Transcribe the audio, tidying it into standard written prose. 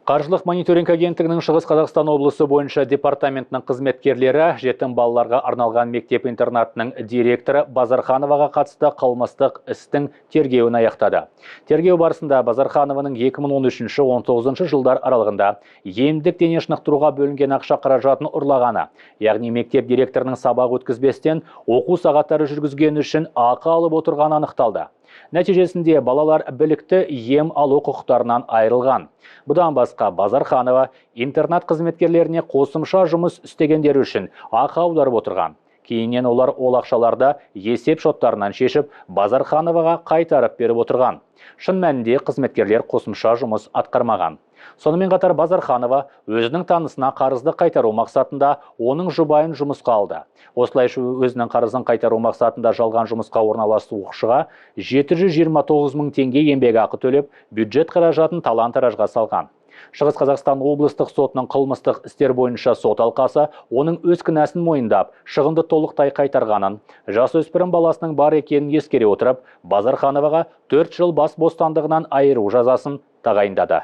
Қаржылық мониторинг агенттігінің Шығыс Қазақстан облысы бойынша департаментінің қызметкерлері жетім балаларға арналған мектеп-интернатының директоры Базархановаға қатысты қылмыстық істің тергеуін аяқтады. Тергеу барысында Базарханованың 2013-19 жылдар аралығында емдік дене шынықтыруға бөлінген ақша қаражатын ұрлағаны, яғни мектеп директорының сабақ өткізбестен оқу сағаттары жүргізгені үшін ақы алып отырғаны анықталды. Нәтижесінде балалар білікті ем алу құқықтарынан айырылған. Бұдан басқа Базарханова интернат қызметкерлеріне қосымша жұмыс істегендері үшін ақы аударып отырған. Кейіннен олар ол ақшаларды есеп шоттарынан шешіп, Базархановаға қайтарып беріп отырған. Шын мәнінде қызметкерлер қосымша жұмыс атқармаған. Сонымен қатар Базарханова өзінің танысына қарызды қайтару мақсатында оның жұбайын жұмысқа алды. Осылайша өзінің қарызын қайтару мақсатында жалған жұмысқа орналасушыға 729 мың теңге еңбекақы төлеп, бюджет қаражатын талан-таражға салған. Шығыс Қазақстан облыстық сотының қылмыстық істер бойынша сот алқасы оның өз кінәсін мойындап, шығынды толықтай қайтарғанын, жасөспірім баласының бар екенін ескере отырып, Базархановаға 4 жыл бас бостандығынан айыру жазасын тағайындады.